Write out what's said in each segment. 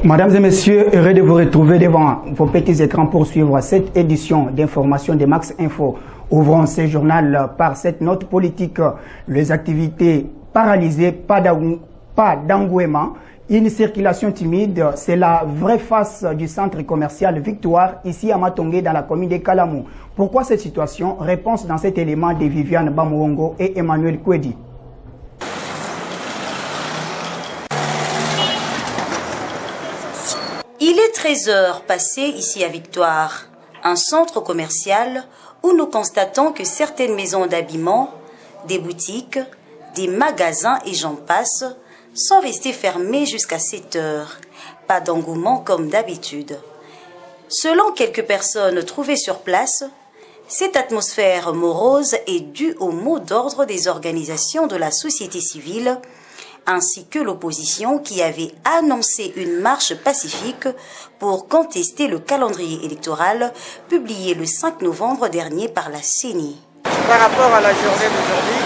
Mesdames et messieurs, heureux de vous retrouver devant vos petits écrans pour suivre cette édition d'information de Max Info. Ouvrons ce journal par cette note politique. Les activités paralysées, pas d'engouement, une circulation timide, c'est la vraie face du centre commercial Victoire, ici à Matongé, dans la commune de Kalamou. Pourquoi cette situation? Réponse dans cet élément de Viviane Bamouongo et Emmanuel Kwedi. Il est 13 heures passées ici à Victoire, un centre commercial où nous constatons que certaines maisons d'habillement, des boutiques, des magasins et j'en passe sont restés fermés jusqu'à 7 heures. Pas d'engouement comme d'habitude. Selon quelques personnes trouvées sur place, cette atmosphère morose est due au mot d'ordre des organisations de la société civile ainsi que l'opposition qui avait annoncé une marche pacifique pour contester le calendrier électoral publié le 5 novembre dernier par la CENI. Par rapport à la journée d'aujourd'hui,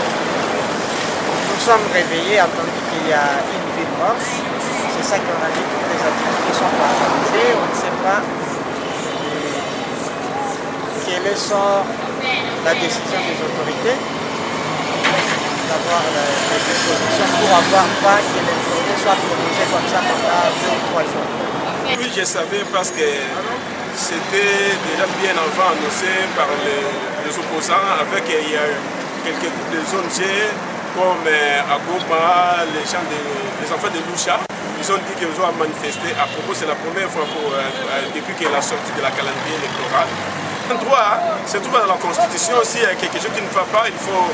nous sommes réveillés attendu qu'il y a une ville morte. C'est ça qu'on a dit, toutes les activités sont paralysées. On ne sait pas quelle est la décision des autorités d'avoir les dispositions pour avoir pas que les journées soient prolongées comme ça pendant 2 ou 3 jours. Oui, je savais parce que c'était déjà bien avant annoncé par les opposants avec il y a quelques groupes de ONG comme Agoma, les enfants de Loucha. Ils ont dit qu'ils ont manifesté à propos, c'est la première fois depuis qu'il y a la sortie de la calendrier électorale. Un droit, c'est tout dans la Constitution aussi, il y a quelque chose qui ne va pas, il faut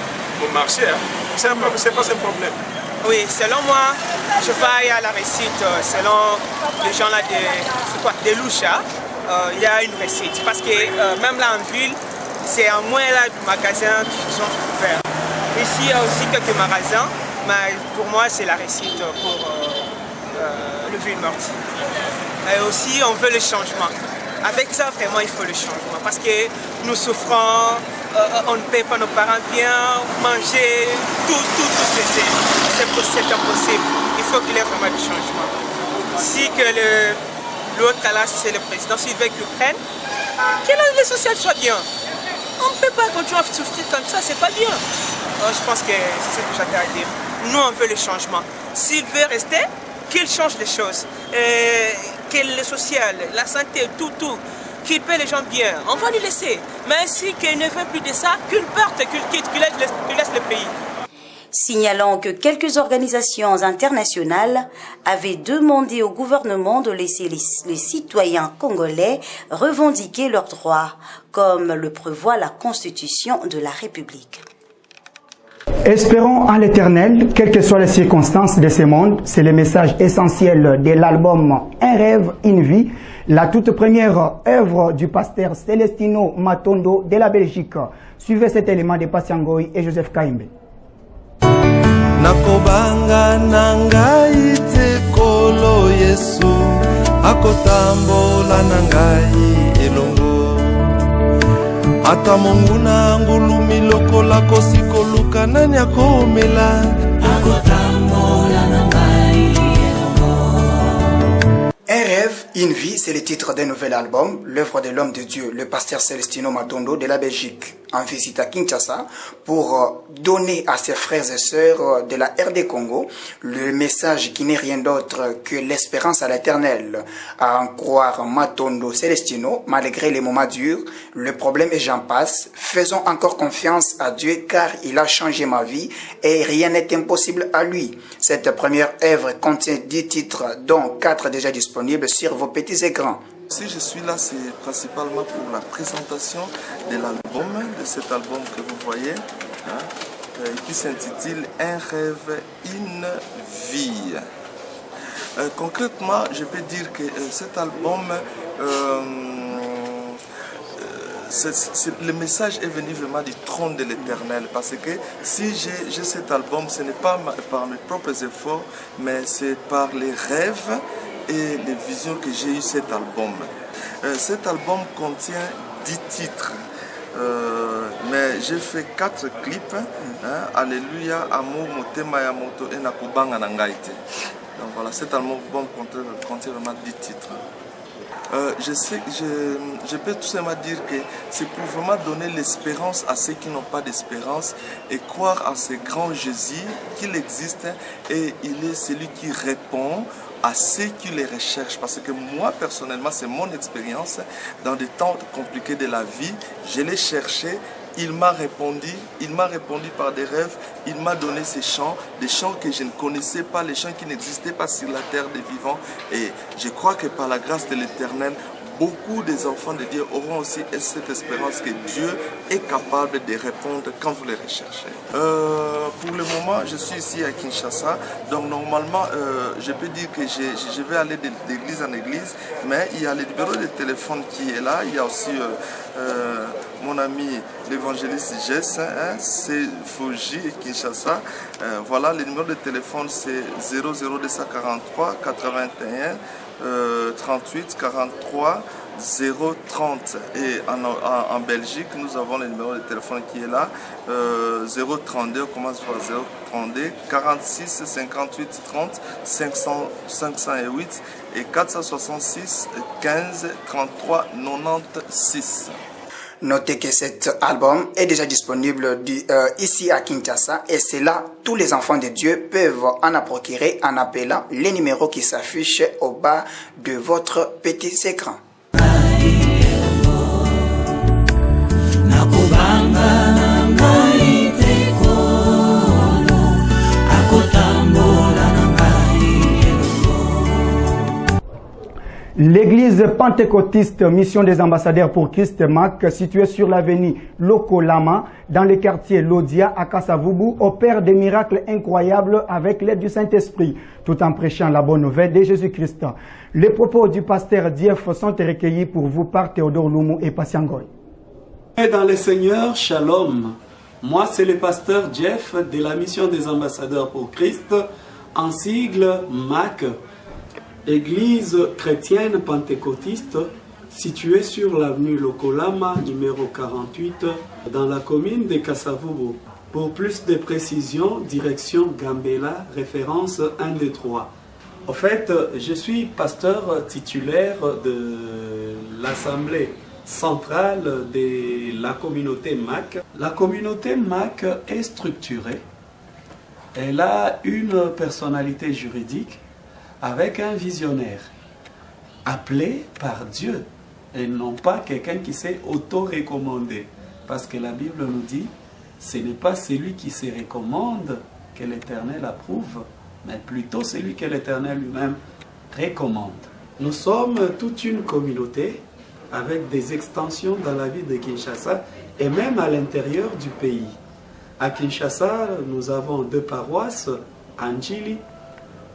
marcher. C'est pas un problème. Oui, selon moi, je vais à la réussite. Selon les gens là de Loucha, il y a une réussite. Parce que même là en ville, c'est à moins là du magasin qui sont ouverts. Ici, il y a aussi quelques magasins, mais pour moi, c'est la réussite pour le ville morte. Et aussi, on veut le changement. Avec ça, vraiment, il faut le changement. Parce que nous souffrons, on ne paye pas nos parents bien, manger, tout c'est impossible. Il faut qu'il y ait vraiment du changement. Si que l'autre là, c'est le président, s'il veut qu'il prenne, que les sociales soient bien. On ne peut pas continuer à souffrir comme ça, c'est pas bien. Alors, je pense que c'est ce que j'avais à dire. Nous, on veut le changement. S'il veut rester, qu'il change les choses. Que le social, la santé, tout, qu'il paie les gens bien, on va lui laisser. Mais si qu'il ne veut plus de ça, qu'il parte, qu'il quitte, qu'il laisse le pays. Signalant que quelques organisations internationales avaient demandé au gouvernement de laisser les citoyens congolais revendiquer leurs droits, comme le prévoit la Constitution de la République. Espérons en l'Éternel, quelles que soient les circonstances de ce monde, c'est le message essentiel de l'album Un rêve, une vie, la toute première œuvre du pasteur Celestino Matondo de la Belgique. Suivez cet élément de Patiangoy et Joseph Kaimbe. Nakobanga nangai te kolo Yesu, akotambola nangai elongo. Ata monguna ngulumi lokola kosikoluka nani akomela akotambola nangai elongo. Un rêve, une vie, c'est le titre d'un nouvel album, l'œuvre de l'homme de Dieu, le pasteur Celestino Matondo de la Belgique, en visite à Kinshasa pour donner à ses frères et sœurs de la RD Congo le message qui n'est rien d'autre que l'espérance à l'éternel. À en croire Matondo Celestino, malgré les moments durs, le problème et j'en passe, faisons encore confiance à Dieu car il a changé ma vie et rien n'est impossible à lui. Cette première œuvre contient 10 titres, dont 4 déjà disponibles sur vos petits écrans. Si je suis là, c'est principalement pour la présentation de l'album, de cet album que vous voyez, qui s'intitule Un rêve, une vie. Concrètement, je peux dire que cet album, le message est venu vraiment du trône de l'Éternel, parce que si j'ai cet album, ce n'est pas par mes propres efforts, mais c'est par les rêves et les visions que j'ai eu cet album. Cet album contient 10 titres, mais j'ai fait 4 clips. Alléluia, Amour, Motema Yamoto et Nakubanga Nangaite. Donc voilà, cet album contient vraiment 10 titres. Je peux tout simplement dire que c'est pour vraiment donner l'espérance à ceux qui n'ont pas d'espérance et croire en ce grand Jésus, qu'il existe et il est celui qui répond à ceux qui les recherchent. Parce que moi, personnellement, c'est mon expérience. Dans des temps compliqués de la vie, je l'ai cherché. Il m'a répondu par des rêves, il m'a donné ces chants, des chants que je ne connaissais pas, les chants qui n'existaient pas sur la terre des vivants. Et je crois que par la grâce de l'Éternel, beaucoup des enfants de Dieu auront aussi cette espérance que Dieu est capable de répondre quand vous les recherchez. Pour le moment, je suis ici à Kinshasa, donc normalement, je peux dire que je vais aller d'église en église, mais il y a le numéro de téléphone qui est là, il y a aussi mon ami l'évangéliste Jess, c'est Fouji et Kinshasa. Voilà, le numéro de téléphone c'est 00243 81 38 43 030 et en Belgique nous avons le numéro de téléphone qui est là 032, on commence par 032 46 58 30 508 et 466 15 33 96. Notez que cet album est déjà disponible ici à Kinshasa et c'est là tous les enfants de Dieu peuvent en procurer en appelant les numéros qui s'affichent au bas de votre petit écran. L'église pentecôtiste Mission des ambassadeurs pour Christ MAC, située sur l'avenue Lokolama, dans le quartier Lodia à Kasavubu, opère des miracles incroyables avec l'aide du Saint-Esprit, tout en prêchant la bonne nouvelle de Jésus-Christ. Les propos du pasteur Dief sont recueillis pour vous par Théodore Loumou et Patiangoy. Et dans le Seigneur, Shalom. Moi, c'est le pasteur Jeff de la Mission des ambassadeurs pour Christ, en sigle MAC. Église chrétienne pentecôtiste située sur l'avenue Lokolama, numéro 48, dans la commune de Kasavubu. Pour plus de précisions, direction Gambela, référence 123. En fait, je suis pasteur titulaire de l'Assemblée centrale de la communauté MAC. La communauté MAC est structurée. Elle a une personnalité juridique avec un visionnaire appelé par Dieu et non pas quelqu'un qui s'est auto-recommandé. Parce que la Bible nous dit, ce n'est pas celui qui se recommande que l'Éternel approuve, mais plutôt celui que l'Éternel lui-même recommande. Nous sommes toute une communauté avec des extensions dans la ville de Kinshasa et même à l'intérieur du pays. À Kinshasa, nous avons 2 paroisses, Anjili,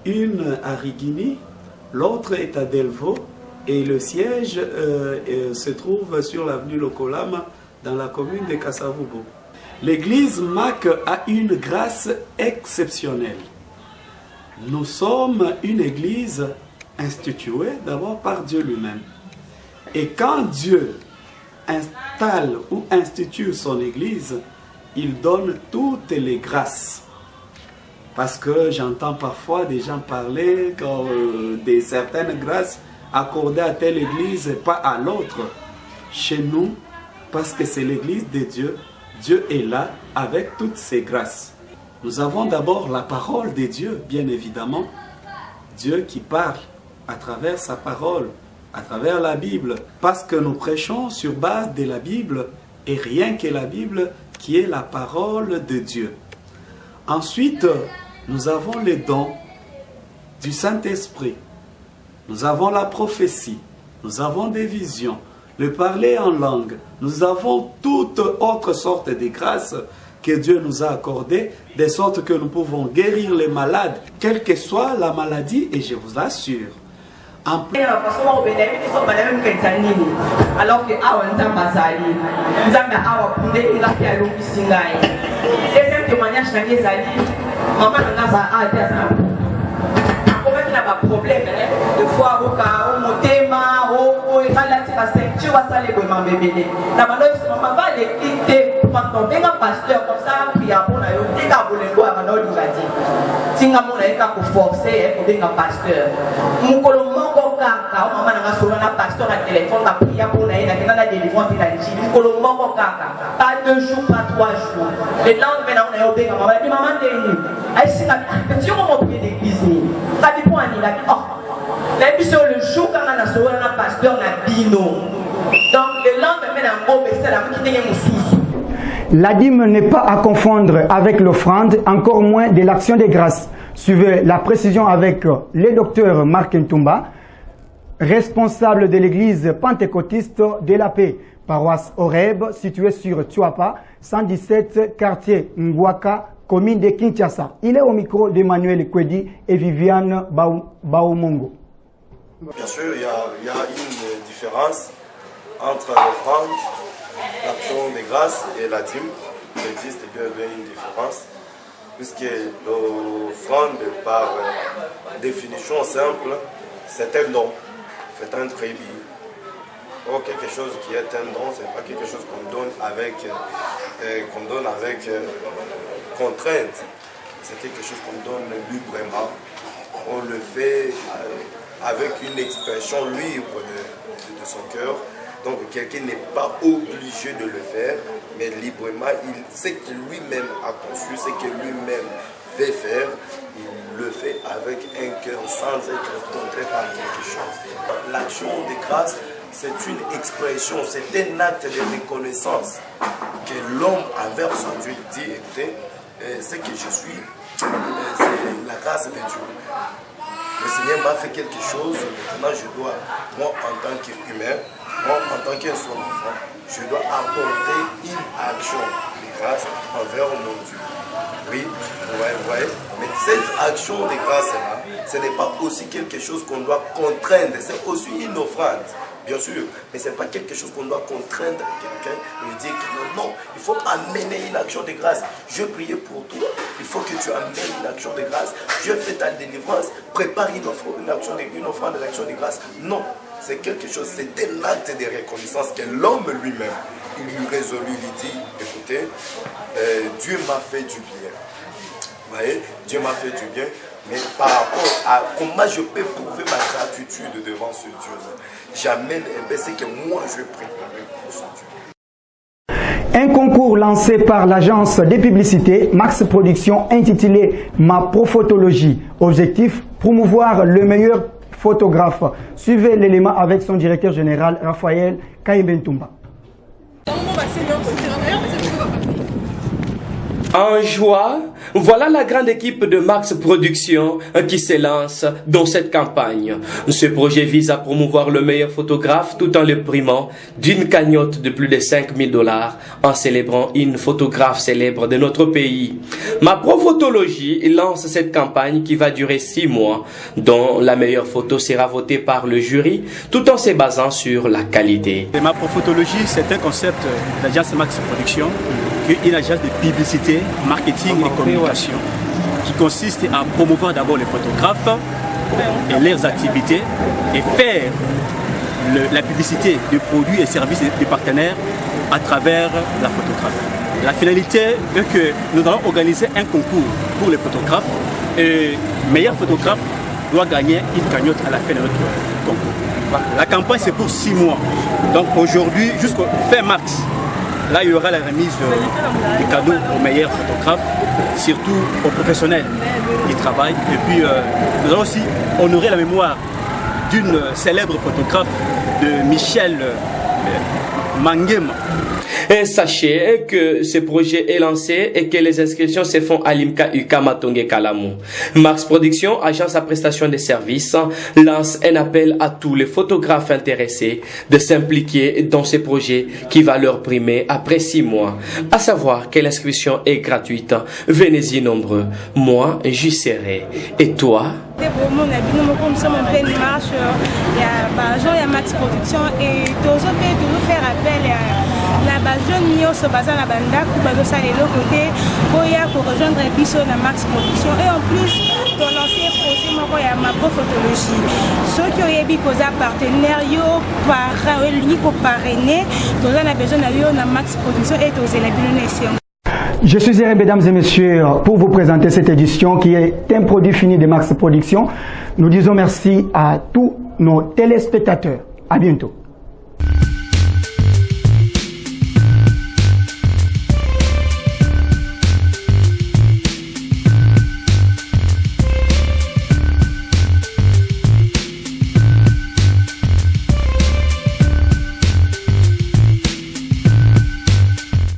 une à Rigini, l'autre est à Delvaux et le siège se trouve sur l'avenue Lokolama dans la commune de Kasavubu. L'église MAC a une grâce exceptionnelle. Nous sommes une église instituée d'abord par Dieu lui-même. Et quand Dieu installe ou institue son église, il donne toutes les grâces. Parce que j'entends parfois des gens parler de certaines grâces accordées à telle église et pas à l'autre. Chez nous, parce que c'est l'église de Dieu, Dieu est là avec toutes ses grâces. Nous avons d'abord la parole de Dieu, bien évidemment. Dieu qui parle à travers sa parole, à travers la Bible. Parce que nous prêchons sur base de la Bible et rien que la Bible qui est la parole de Dieu. Ensuite, nous avons les dons du Saint-Esprit. Nous avons la prophétie. Nous avons des visions. Le parler en langue. Nous avons toute autre sorte de grâces que Dieu nous a accordées, de sorte que nous pouvons guérir les malades, quelle que soit la maladie, et je vous l'assure. Alors que problème de fois au cas où mon thème au relati la ceinture va ça les bonnes bébés la maman maman va les quitter quand on vient pasteur comme ça puis après on a eu des caboules lois maintenant il va dire tinga mona eka ko forcer ko benga pasteur mukolo moko kaka mama na solo na pasteur na téléphone ka priya pour na ina na délivrance na nchi mukolo moko kaka pas 2 jours pas 3 jours le lendemain on a benga mama di mama ndeni ai singa petit on prier d'église ni ka di point ni la oh la mission le jour quand on a solo na pasteur na bino donc le lendemain na ngo besa la mukitenge mususu. La dîme n'est pas à confondre avec l'offrande, encore moins de l'action des grâces. Suivez la précision avec le docteur Marc Ntumba, responsable de l'église pentecôtiste de la paix, paroisse Oreb, située sur Tuapa, 117, quartier Ngwaka, commune de Kinshasa. Il est au micro d'Emmanuel Kwedi et Viviane Baomongo. Bien sûr, il y a une différence entre l'offrande, l'action des grâces et la dîme. Il existe bien une différence, puisque l'offrande, par définition simple, c'est un don, c'est un tribut. Or, quelque chose qui est un don, ce n'est pas quelque chose qu'on donne avec contrainte, c'est quelque chose qu'on donne librement. On le fait avec une expression libre de son cœur. Donc quelqu'un n'est pas obligé de le faire, mais librement, ce que lui-même a conçu, ce que lui-même fait faire, il le fait avec un cœur sans être contraint par quelque chose. L'action de grâce, c'est une expression, c'est un acte de reconnaissance que l'homme envers son Dieu dit, écoutez, ce que je suis, c'est la grâce de Dieu. Le Seigneur m'a fait quelque chose, maintenant je dois, moi en tant qu'humain, moi, en tant qu'un son enfant, je dois apporter une action de grâce envers mon Dieu. Oui, vous voyez. Mais cette action de grâce-là, ce n'est pas aussi quelque chose qu'on doit contraindre. C'est aussi une offrande, bien sûr. Mais ce n'est pas quelque chose qu'on doit contraindre quelqu'un et lui dire que non, il faut amener une action de grâce. Je priais pour toi, il faut que tu amènes une action de grâce. Je fais ta délivrance, prépare une offrande de l'action de grâce. Non. C'est quelque chose, c'est un acte de reconnaissance que l'homme lui-même, il lui résolut, il dit, écoutez, Dieu m'a fait du bien. Vous voyez, Dieu m'a fait du bien, mais par rapport à comment je peux prouver ma gratitude devant ce Dieu-là, j'amène ce que moi je préparais pour ce Dieu. Un concours lancé par l'agence des publicités Max Production intitulé Ma Prophotologie. Objectif, promouvoir le meilleur photographe. Suivez l'élément avec son directeur général Raphaël Kaïbentumba. En joie, voilà la grande équipe de Max Production qui s'élance dans cette campagne. Ce projet vise à promouvoir le meilleur photographe tout en le primant d'une cagnotte de plus de 5 000 $ en célébrant une photographe célèbre de notre pays. Ma Prophotologie lance cette campagne qui va durer 6 mois, dont la meilleure photo sera votée par le jury tout en se basant sur la qualité. Ma Prophotologie, c'est un concept d'agence Max Production, qui est une agence de publicité, marketing et communication qui consiste à promouvoir d'abord les photographes et leurs activités et faire la publicité de produits et services des partenaires à travers la photographie. La finalité est que nous allons organiser un concours pour les photographes et le meilleur photographe doit gagner une cagnotte à la fin de notre concours. La campagne c'est pour 6 mois, donc aujourd'hui jusqu'au fin mars. Là, il y aura la remise des cadeaux aux meilleurs photographes, surtout aux professionnels qui travaillent. Et puis, nous allons aussi honorer la mémoire d'une célèbre photographe de Michel Mangema. Et sachez que ce projet est lancé et que les inscriptions se font à l'IMCA Ukamatonge Kalamou. Max Production, agence à prestation de services, lance un appel à tous les photographes intéressés de s'impliquer dans ce projet qui va leur primer après 6 mois. À savoir que l'inscription est gratuite. Venez-y nombreux. Moi, j'y serai. Et toi? Max Production et toujours faire appel à jeune nyonso baza na bandako bazosa lelo côté boya pour rejoindre biso na Max Production et en plus de lancer projet moko ya Ma Prophotologie ceux qui oyebi koza partenaire yo para lingi ko parrainer toza na besoin na yo na Max Production et tozela bino na esengo. Je suis Zéré, mesdames et messieurs, pour vous présenter cette édition qui est un produit fini de Max Production. Nous disons merci à tous nos téléspectateurs. À bientôt.